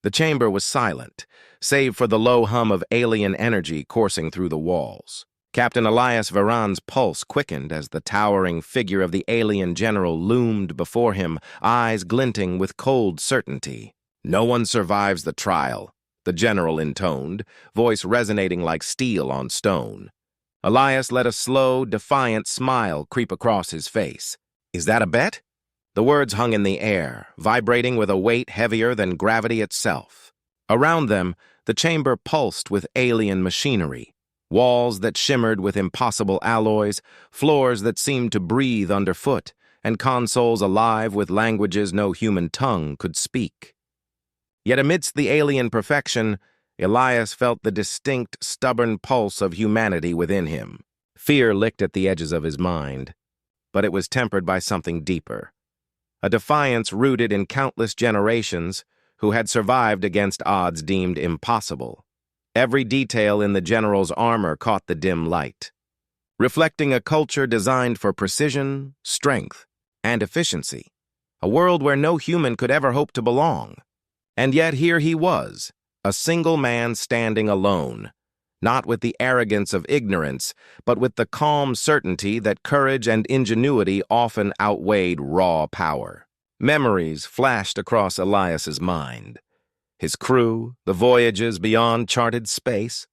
The chamber was silent, save for the low hum of alien energy coursing through the walls. Captain Elias Varan's pulse quickened as the towering figure of the alien general loomed before him, eyes glinting with cold certainty. "No one survives the trial," the general intoned, voice resonating like steel on stone. Elias let a slow, defiant smile creep across his face. "Is that a bet?" The words hung in the air, vibrating with a weight heavier than gravity itself. Around them, the chamber pulsed with alien machinery. Walls that shimmered with impossible alloys, floors that seemed to breathe underfoot, and consoles alive with languages no human tongue could speak. Yet amidst the alien perfection, Elias felt the distinct, stubborn pulse of humanity within him. Fear licked at the edges of his mind, but it was tempered by something deeper. A defiance rooted in countless generations who had survived against odds deemed impossible. Every detail in the general's armor caught the dim light, reflecting a culture designed for precision, strength, and efficiency, a world where no human could ever hope to belong. And yet here he was, a single man standing alone, not with the arrogance of ignorance, but with the calm certainty that courage and ingenuity often outweighed raw power. Memories flashed across Elias's mind. His crew, the voyages beyond charted space,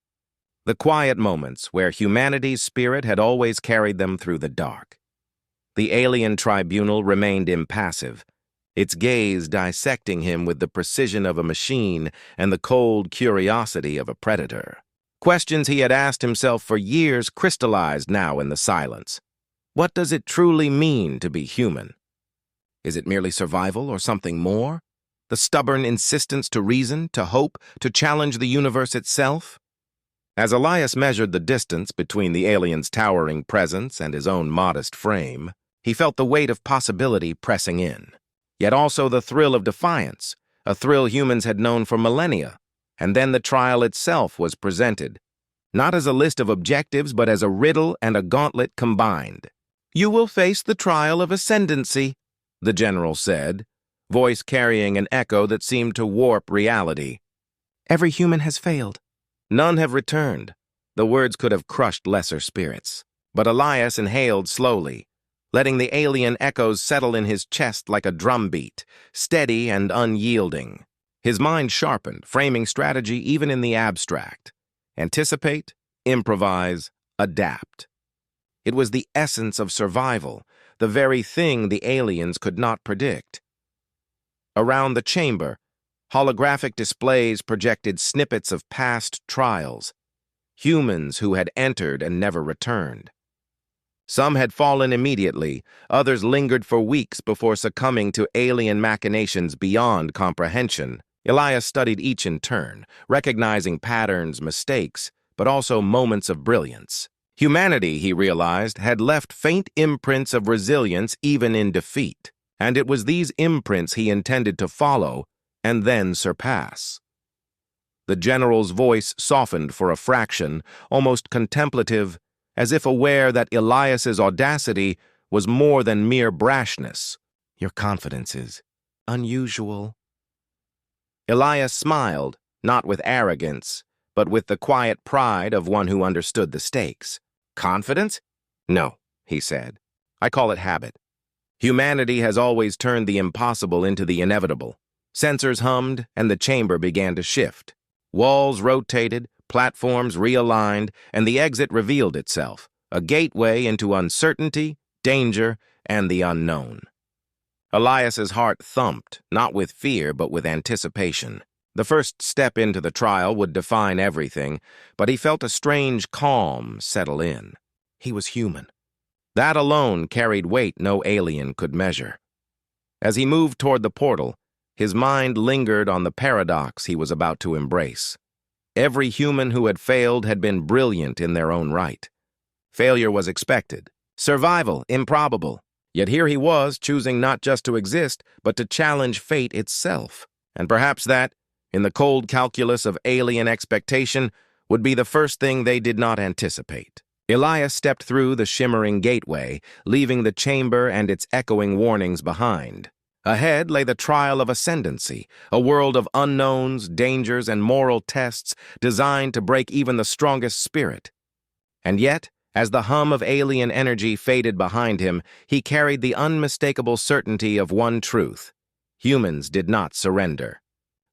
the quiet moments where humanity's spirit had always carried them through the dark. The alien tribunal remained impassive, its gaze dissecting him with the precision of a machine and the cold curiosity of a predator. Questions he had asked himself for years crystallized now in the silence. What does it truly mean to be human? Is it merely survival or something more? The stubborn insistence to reason, to hope, to challenge the universe itself? As Elias measured the distance between the alien's towering presence and his own modest frame, he felt the weight of possibility pressing in. Yet also the thrill of defiance, a thrill humans had known for millennia. And then the trial itself was presented, not as a list of objectives, but as a riddle and a gauntlet combined. "You will face the trial of ascendancy," the general said, voice carrying an echo that seemed to warp reality. "Every human has failed. None have returned." The words could have crushed lesser spirits. But Elias inhaled slowly, letting the alien echoes settle in his chest like a drumbeat, steady and unyielding. His mind sharpened, framing strategy even in the abstract. Anticipate, improvise, adapt. It was the essence of survival, the very thing the aliens could not predict. Around the chamber, holographic displays projected snippets of past trials, humans who had entered and never returned. Some had fallen immediately, others lingered for weeks before succumbing to alien machinations beyond comprehension. Elias studied each in turn, recognizing patterns, mistakes, but also moments of brilliance. Humanity, he realized, had left faint imprints of resilience even in defeat, and it was these imprints he intended to follow and then surpass. The general's voice softened for a fraction, almost contemplative, as if aware that Elias's audacity was more than mere brashness. "Your confidence is unusual." Elias smiled, not with arrogance, but with the quiet pride of one who understood the stakes. "Confidence? No," he said. "I call it habit. Humanity has always turned the impossible into the inevitable." Sensors hummed, and the chamber began to shift. Walls rotated, platforms realigned, and the exit revealed itself, a gateway into uncertainty, danger, and the unknown. Elias's heart thumped, not with fear, but with anticipation. The first step into the trial would define everything, but he felt a strange calm settle in. He was human. That alone carried weight no alien could measure. As he moved toward the portal, his mind lingered on the paradox he was about to embrace. Every human who had failed had been brilliant in their own right. Failure was expected. Survival, improbable. Yet here he was, choosing not just to exist, but to challenge fate itself. And perhaps that, in the cold calculus of alien expectation, would be the first thing they did not anticipate. Elias stepped through the shimmering gateway, leaving the chamber and its echoing warnings behind. Ahead lay the trial of ascendancy, a world of unknowns, dangers, and moral tests designed to break even the strongest spirit. And yet, as the hum of alien energy faded behind him, he carried the unmistakable certainty of one truth. Humans did not surrender.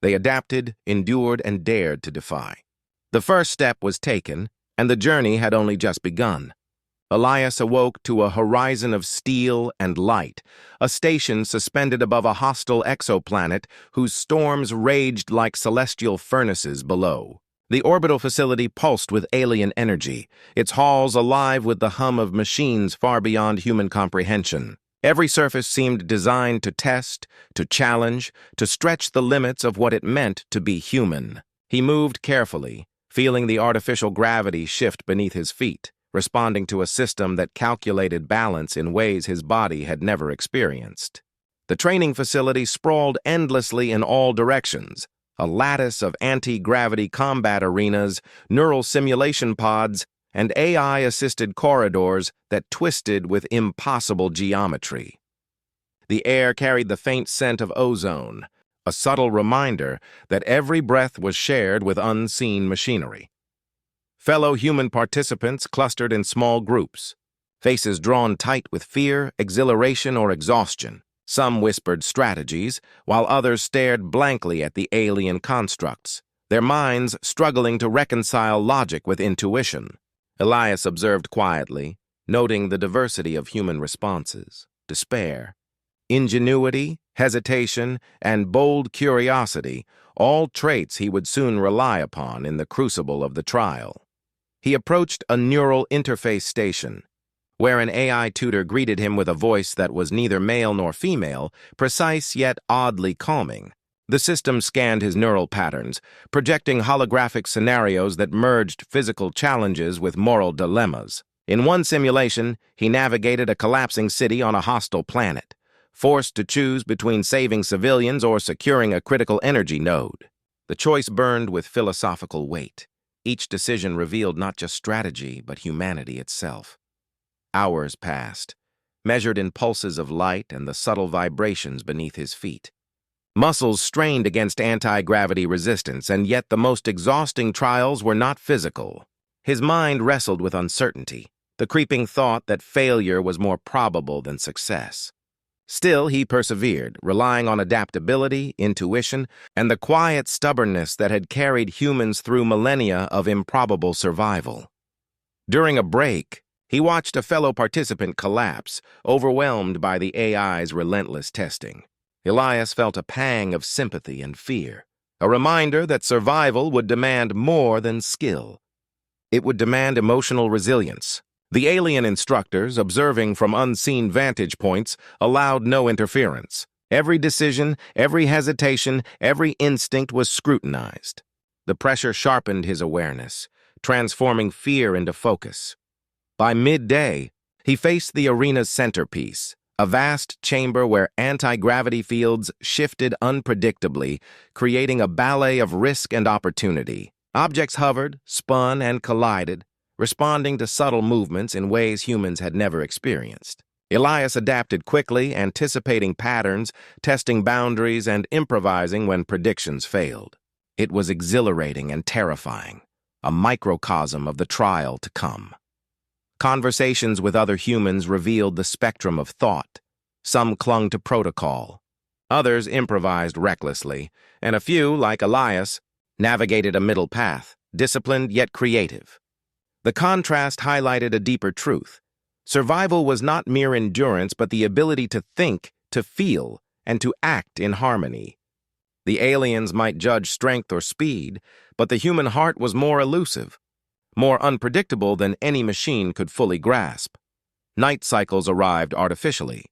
They adapted, endured, and dared to defy. The first step was taken, and the journey had only just begun. Elias awoke to a horizon of steel and light, a station suspended above a hostile exoplanet whose storms raged like celestial furnaces below. The orbital facility pulsed with alien energy, its halls alive with the hum of machines far beyond human comprehension. Every surface seemed designed to test, to challenge, to stretch the limits of what it meant to be human. He moved carefully, feeling the artificial gravity shift beneath his feet, responding to a system that calculated balance in ways his body had never experienced. The training facility sprawled endlessly in all directions, a lattice of anti-gravity combat arenas, neural simulation pods, and AI-assisted corridors that twisted with impossible geometry. The air carried the faint scent of ozone, a subtle reminder that every breath was shared with unseen machinery. Fellow human participants clustered in small groups, faces drawn tight with fear, exhilaration, or exhaustion. Some whispered strategies, while others stared blankly at the alien constructs, their minds struggling to reconcile logic with intuition. Elias observed quietly, noting the diversity of human responses: despair, ingenuity, hesitation, and bold curiosity, all traits he would soon rely upon in the crucible of the trial. He approached a neural interface station, where an AI tutor greeted him with a voice that was neither male nor female, precise yet oddly calming. The system scanned his neural patterns, projecting holographic scenarios that merged physical challenges with moral dilemmas. In one simulation, he navigated a collapsing city on a hostile planet, forced to choose between saving civilians or securing a critical energy node. The choice burned with philosophical weight. Each decision revealed not just strategy, but humanity itself. Hours passed, measured in pulses of light and the subtle vibrations beneath his feet. Muscles strained against anti-gravity resistance, and yet the most exhausting trials were not physical. His mind wrestled with uncertainty, the creeping thought that failure was more probable than success. Still, he persevered, relying on adaptability, intuition, and the quiet stubbornness that had carried humans through millennia of improbable survival. During a break, he watched a fellow participant collapse, overwhelmed by the AI's relentless testing. Elias felt a pang of sympathy and fear, a reminder that survival would demand more than skill. It would demand emotional resilience. The alien instructors, observing from unseen vantage points, allowed no interference. Every decision, every hesitation, every instinct was scrutinized. The pressure sharpened his awareness, transforming fear into focus. By midday, he faced the arena's centerpiece, a vast chamber where anti-gravity fields shifted unpredictably, creating a ballet of risk and opportunity. Objects hovered, spun, and collided, responding to subtle movements in ways humans had never experienced. Elias adapted quickly, anticipating patterns, testing boundaries, and improvising when predictions failed. It was exhilarating and terrifying, a microcosm of the trial to come. Conversations with other humans revealed the spectrum of thought. Some clung to protocol. Others improvised recklessly, and a few, like Elias, navigated a middle path, disciplined yet creative. The contrast highlighted a deeper truth. Survival was not mere endurance, but the ability to think, to feel, and to act in harmony. The aliens might judge strength or speed, but the human heart was more elusive, more unpredictable than any machine could fully grasp. Night cycles arrived artificially,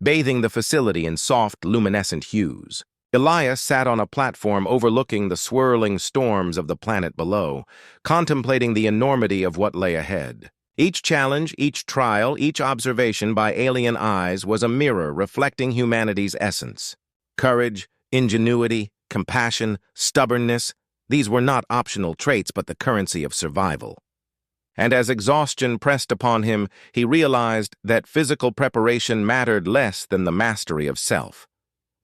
bathing the facility in soft, luminescent hues. Elias sat on a platform overlooking the swirling storms of the planet below, contemplating the enormity of what lay ahead. Each challenge, each trial, each observation by alien eyes was a mirror reflecting humanity's essence. Courage, ingenuity, compassion, stubbornness, these were not optional traits but the currency of survival. And as exhaustion pressed upon him, he realized that physical preparation mattered less than the mastery of self.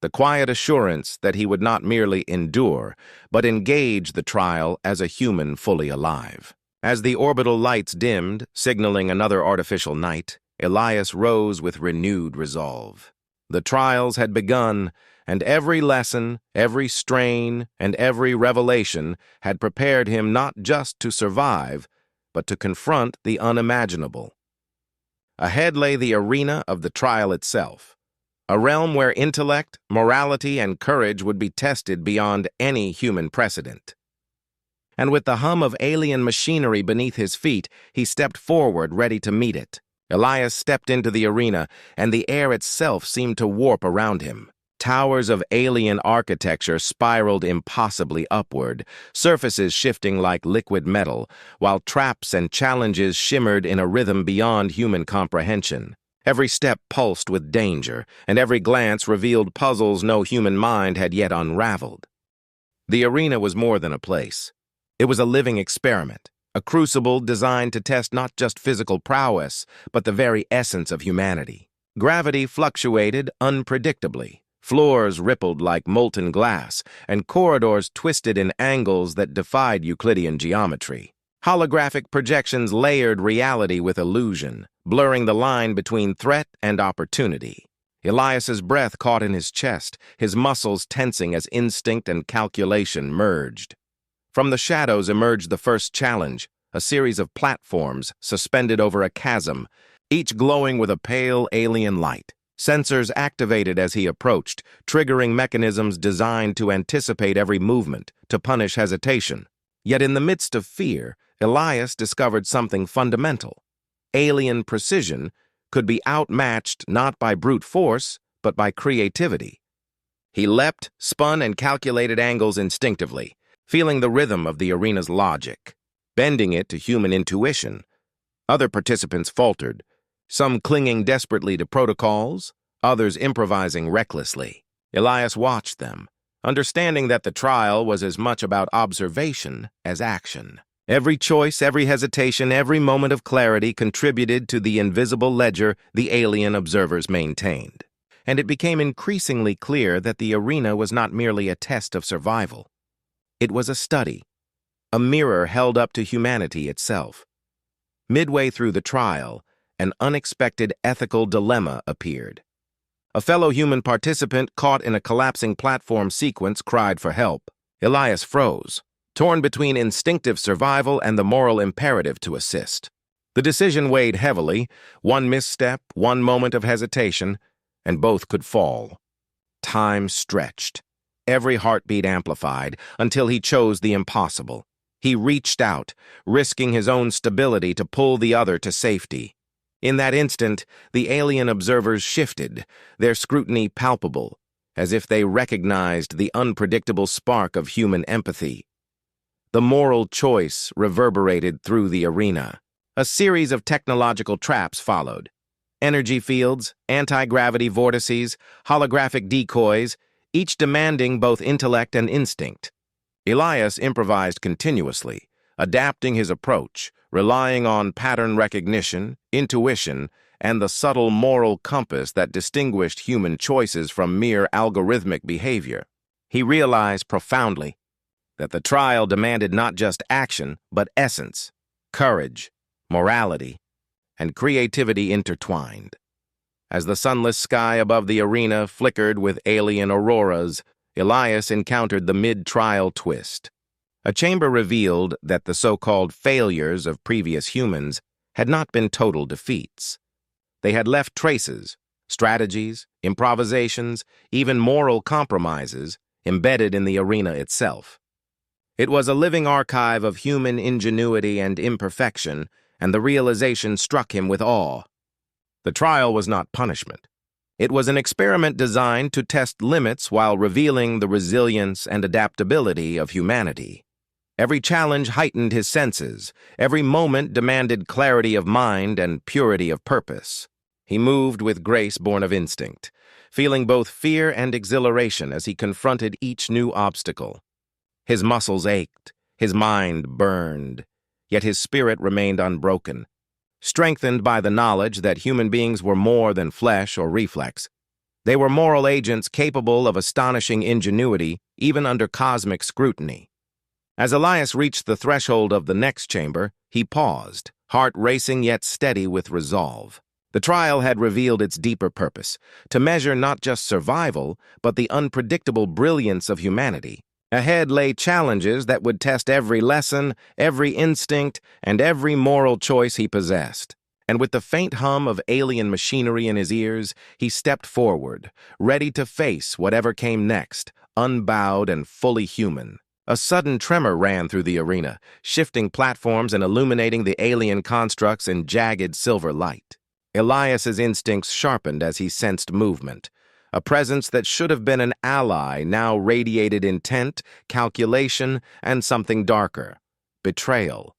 the quiet assurance that he would not merely endure, but engage the trial as a human fully alive. As the orbital lights dimmed, signaling another artificial night, Elias rose with renewed resolve. The trials had begun, and every lesson, every strain, and every revelation had prepared him not just to survive, but to confront the unimaginable. Ahead lay the arena of the trial itself, a realm where intellect, morality, and courage would be tested beyond any human precedent. And with the hum of alien machinery beneath his feet, he stepped forward, ready to meet it. Elias stepped into the arena, and the air itself seemed to warp around him. Towers of alien architecture spiraled impossibly upward, surfaces shifting like liquid metal, while traps and challenges shimmered in a rhythm beyond human comprehension. Every step pulsed with danger, and every glance revealed puzzles no human mind had yet unraveled. The arena was more than a place. It was a living experiment, a crucible designed to test not just physical prowess, but the very essence of humanity. Gravity fluctuated unpredictably. Floors rippled like molten glass, and corridors twisted in angles that defied Euclidean geometry. Holographic projections layered reality with illusion, blurring the line between threat and opportunity. Elias's breath caught in his chest, his muscles tensing as instinct and calculation merged. From the shadows emerged the first challenge, a series of platforms suspended over a chasm, each glowing with a pale alien light. Sensors activated as he approached, triggering mechanisms designed to anticipate every movement, to punish hesitation. Yet in the midst of fear, Elias discovered something fundamental. Alien precision could be outmatched not by brute force, but by creativity. He leapt, spun, and calculated angles instinctively, feeling the rhythm of the arena's logic, bending it to human intuition. Other participants faltered, some clinging desperately to protocols, others improvising recklessly. Elias watched them, understanding that the trial was as much about observation as action. Every choice, every hesitation, every moment of clarity contributed to the invisible ledger the alien observers maintained. And it became increasingly clear that the arena was not merely a test of survival. It was a study, a mirror held up to humanity itself. Midway through the trial, an unexpected ethical dilemma appeared. A fellow human participant caught in a collapsing platform sequence cried for help. Elias froze, torn between instinctive survival and the moral imperative to assist. The decision weighed heavily, one misstep, one moment of hesitation, and both could fall. Time stretched, every heartbeat amplified, until he chose the impossible. He reached out, risking his own stability to pull the other to safety. In that instant, the alien observers shifted, their scrutiny palpable, as if they recognized the unpredictable spark of human empathy. The moral choice reverberated through the arena. A series of technological traps followed. Energy fields, anti-gravity vortices, holographic decoys, each demanding both intellect and instinct. Elias improvised continuously, adapting his approach, relying on pattern recognition, intuition, and the subtle moral compass that distinguished human choices from mere algorithmic behavior. He realized profoundly that the trial demanded not just action, but essence, courage, morality, and creativity intertwined. As the sunless sky above the arena flickered with alien auroras, Elias encountered the mid-trial twist. A chamber revealed that the so-called failures of previous humans had not been total defeats. They had left traces, strategies, improvisations, even moral compromises embedded in the arena itself. It was a living archive of human ingenuity and imperfection, and the realization struck him with awe. The trial was not punishment. It was an experiment designed to test limits while revealing the resilience and adaptability of humanity. Every challenge heightened his senses. Every moment demanded clarity of mind and purity of purpose. He moved with grace born of instinct, feeling both fear and exhilaration as he confronted each new obstacle. His muscles ached, his mind burned, yet his spirit remained unbroken, strengthened by the knowledge that human beings were more than flesh or reflex. They were moral agents capable of astonishing ingenuity, even under cosmic scrutiny. As Elias reached the threshold of the next chamber, he paused, heart racing yet steady with resolve. The trial had revealed its deeper purpose, to measure not just survival, but the unpredictable brilliance of humanity. Ahead lay challenges that would test every lesson, every instinct, and every moral choice he possessed. And with the faint hum of alien machinery in his ears, he stepped forward, ready to face whatever came next, unbowed and fully human. A sudden tremor ran through the arena, shifting platforms and illuminating the alien constructs in jagged silver light. Elias's instincts sharpened as he sensed movement. A presence that should have been an ally now radiated intent, calculation, and something darker: betrayal.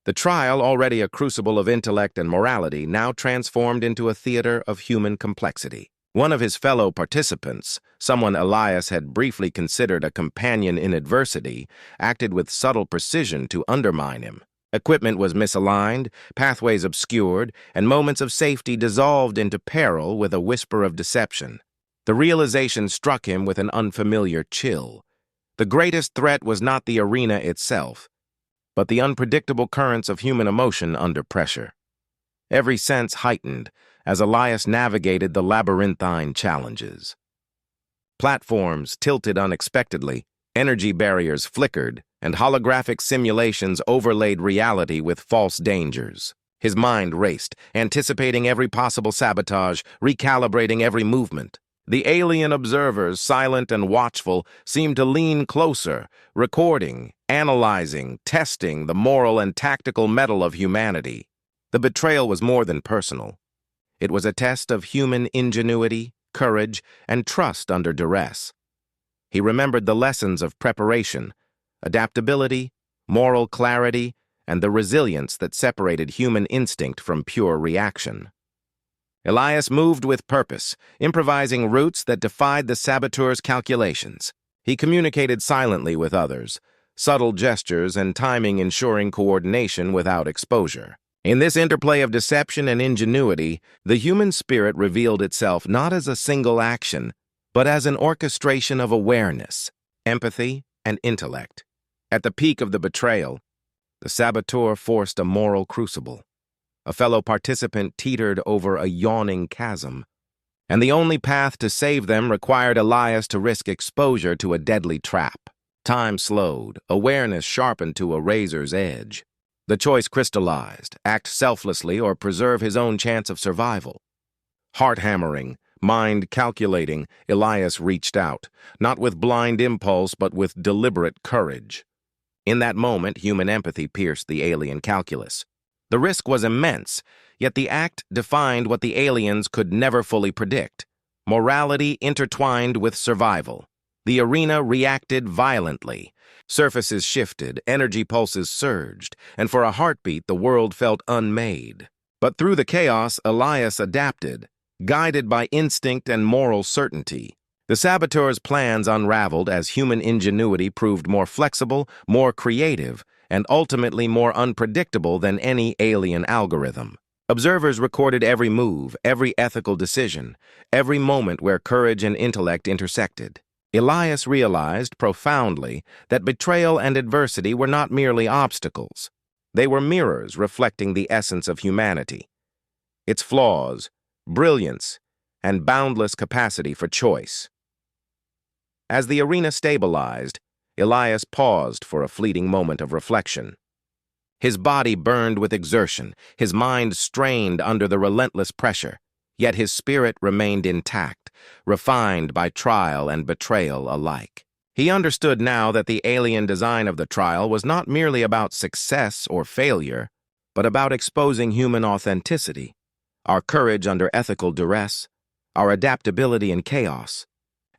The trial, already a crucible of intellect and morality, now transformed into a theater of human complexity. One of his fellow participants, someone Elias had briefly considered a companion in adversity, acted with subtle precision to undermine him. Equipment was misaligned, pathways obscured, and moments of safety dissolved into peril with a whisper of deception. The realization struck him with an unfamiliar chill. The greatest threat was not the arena itself, but the unpredictable currents of human emotion under pressure. Every sense heightened as Elias navigated the labyrinthine challenges. Platforms tilted unexpectedly, energy barriers flickered, and holographic simulations overlaid reality with false dangers. His mind raced, anticipating every possible sabotage, recalibrating every movement. The alien observers, silent and watchful, seemed to lean closer, recording, analyzing, testing the moral and tactical mettle of humanity. The betrayal was more than personal. It was a test of human ingenuity, courage, and trust under duress. He remembered the lessons of preparation, adaptability, moral clarity, and the resilience that separated human instinct from pure reaction. Elias moved with purpose, improvising routes that defied the saboteur's calculations. He communicated silently with others, subtle gestures and timing ensuring coordination without exposure. In this interplay of deception and ingenuity, the human spirit revealed itself not as a single action, but as an orchestration of awareness, empathy, and intellect. At the peak of the betrayal, the saboteur forced a moral crucible. A fellow participant teetered over a yawning chasm, and the only path to save them required Elias to risk exposure to a deadly trap. Time slowed, awareness sharpened to a razor's edge. The choice crystallized: act selflessly or preserve his own chance of survival. Heart hammering, mind calculating, Elias reached out, not with blind impulse but with deliberate courage. In that moment, human empathy pierced the alien calculus. The risk was immense, yet the act defined what the aliens could never fully predict: morality intertwined with survival. The arena reacted violently. Surfaces shifted, energy pulses surged, and for a heartbeat the world felt unmade. But through the chaos, Elias adapted, guided by instinct and moral certainty. The saboteur's plans unraveled as human ingenuity proved more flexible, more creative, and ultimately more unpredictable than any alien algorithm. Observers recorded every move, every ethical decision, every moment where courage and intellect intersected. Elias realized profoundly that betrayal and adversity were not merely obstacles. They were mirrors reflecting the essence of humanity, its flaws, brilliance, and boundless capacity for choice. As the arena stabilized, Elias paused for a fleeting moment of reflection. His body burned with exertion, his mind strained under the relentless pressure, yet his spirit remained intact, refined by trial and betrayal alike. He understood now that the alien design of the trial was not merely about success or failure, but about exposing human authenticity, our courage under ethical duress, our adaptability in chaos,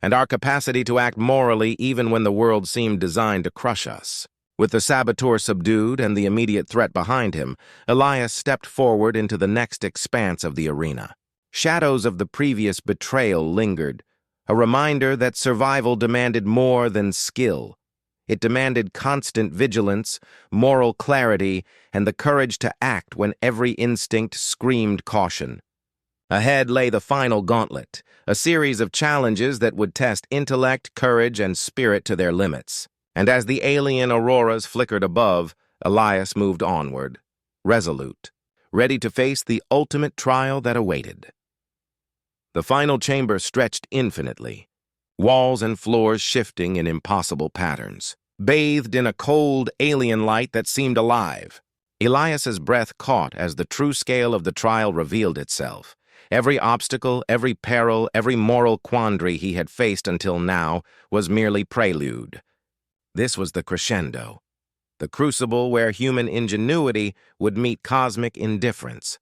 and our capacity to act morally even when the world seemed designed to crush us. With the saboteur subdued and the immediate threat behind him, Elias stepped forward into the next expanse of the arena. Shadows of the previous betrayal lingered, a reminder that survival demanded more than skill. It demanded constant vigilance, moral clarity, and the courage to act when every instinct screamed caution. Ahead lay the final gauntlet, a series of challenges that would test intellect, courage, and spirit to their limits. And as the alien auroras flickered above, Elias moved onward, resolute, ready to face the ultimate trial that awaited. The final chamber stretched infinitely, walls and floors shifting in impossible patterns, bathed in a cold alien light that seemed alive. Elias's breath caught as the true scale of the trial revealed itself. Every obstacle, every peril, every moral quandary he had faced until now was merely prelude. This was the crescendo, the crucible where human ingenuity would meet cosmic indifference.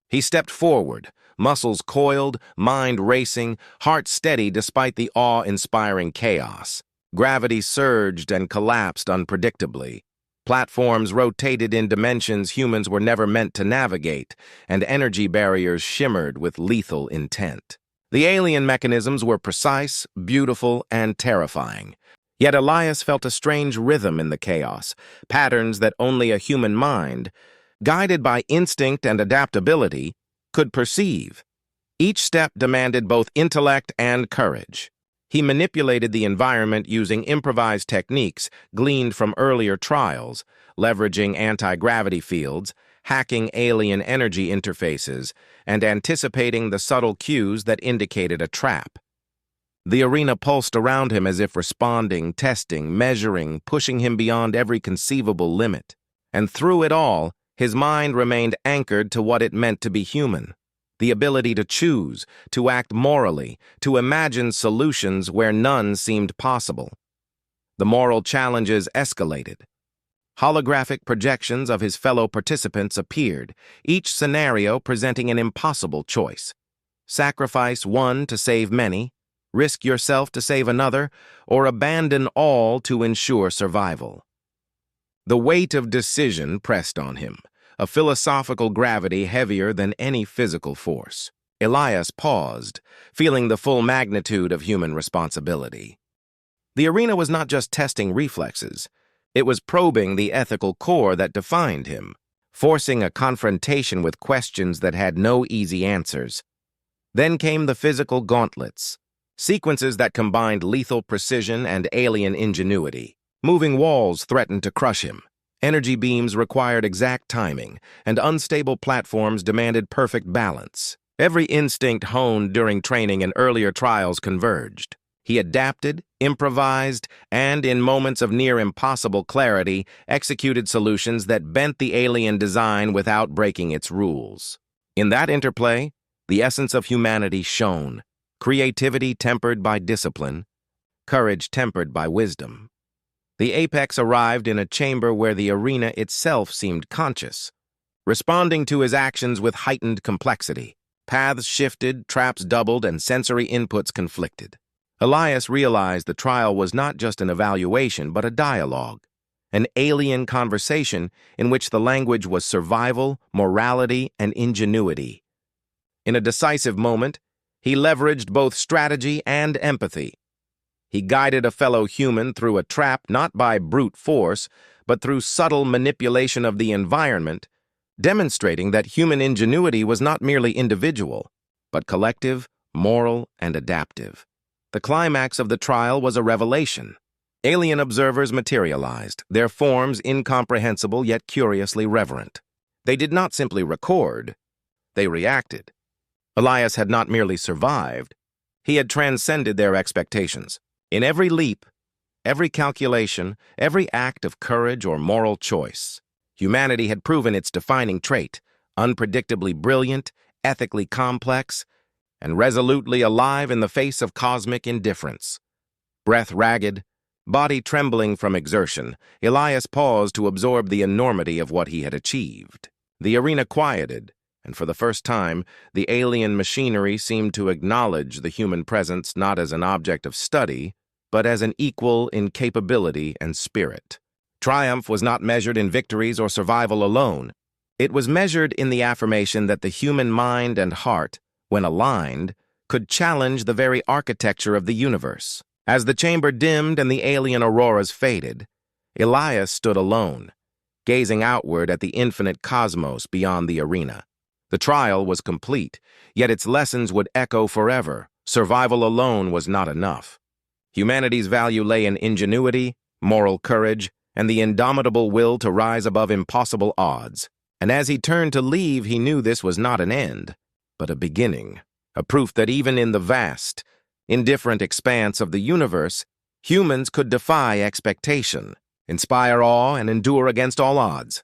He stepped forward, muscles coiled, mind racing, heart steady despite the awe-inspiring chaos. Gravity surged and collapsed unpredictably. Platforms rotated in dimensions humans were never meant to navigate, and energy barriers shimmered with lethal intent. The alien mechanisms were precise, beautiful, and terrifying. Yet Elias felt a strange rhythm in the chaos, patterns that only a human mind, guided by instinct and adaptability, could perceive. Each step demanded both intellect and courage. He manipulated the environment using improvised techniques gleaned from earlier trials, leveraging anti-gravity fields, hacking alien energy interfaces, and anticipating the subtle cues that indicated a trap. The arena pulsed around him as if responding, testing, measuring, pushing him beyond every conceivable limit. And through it all, his mind remained anchored to what it meant to be human. The ability to choose, to act morally, to imagine solutions where none seemed possible. The moral challenges escalated. Holographic projections of his fellow participants appeared, each scenario presenting an impossible choice. Sacrifice one to save many, risk yourself to save another, or abandon all to ensure survival. The weight of decision pressed on him, a philosophical gravity heavier than any physical force. Elias paused, feeling the full magnitude of human responsibility. The arena was not just testing reflexes, it was probing the ethical core that defined him, forcing a confrontation with questions that had no easy answers. Then came the physical gauntlets, sequences that combined lethal precision and alien ingenuity. Moving walls threatened to crush him. Energy beams required exact timing, and unstable platforms demanded perfect balance. Every instinct honed during training and earlier trials converged. He adapted, improvised, and in moments of near-impossible clarity, executed solutions that bent the alien design without breaking its rules. In that interplay, the essence of humanity shone, creativity tempered by discipline, courage tempered by wisdom. The apex arrived in a chamber where the arena itself seemed conscious, responding to his actions with heightened complexity. Paths shifted, traps doubled, and sensory inputs conflicted. Elias realized the trial was not just an evaluation, but a dialogue, an alien conversation in which the language was survival, morality, and ingenuity. In a decisive moment, he leveraged both strategy and empathy. He guided a fellow human through a trap not by brute force, but through subtle manipulation of the environment, demonstrating that human ingenuity was not merely individual, but collective, moral, and adaptive. The climax of the trial was a revelation. Alien observers materialized, their forms incomprehensible yet curiously reverent. They did not simply record, they reacted. Elias had not merely survived, he had transcended their expectations. In every leap, every calculation, every act of courage or moral choice, humanity had proven its defining trait, unpredictably brilliant, ethically complex, and resolutely alive in the face of cosmic indifference. Breath ragged, body trembling from exertion, Elias paused to absorb the enormity of what he had achieved. The arena quieted, and for the first time, the alien machinery seemed to acknowledge the human presence not as an object of study, but as an equal in capability and spirit. Triumph was not measured in victories or survival alone. It was measured in the affirmation that the human mind and heart, when aligned, could challenge the very architecture of the universe. As the chamber dimmed and the alien auroras faded, Elias stood alone, gazing outward at the infinite cosmos beyond the arena. The trial was complete, yet its lessons would echo forever. Survival alone was not enough. Humanity's value lay in ingenuity, moral courage, and the indomitable will to rise above impossible odds. And as he turned to leave, he knew this was not an end, but a beginning, a proof that even in the vast, indifferent expanse of the universe, humans could defy expectation, inspire awe, and endure against all odds.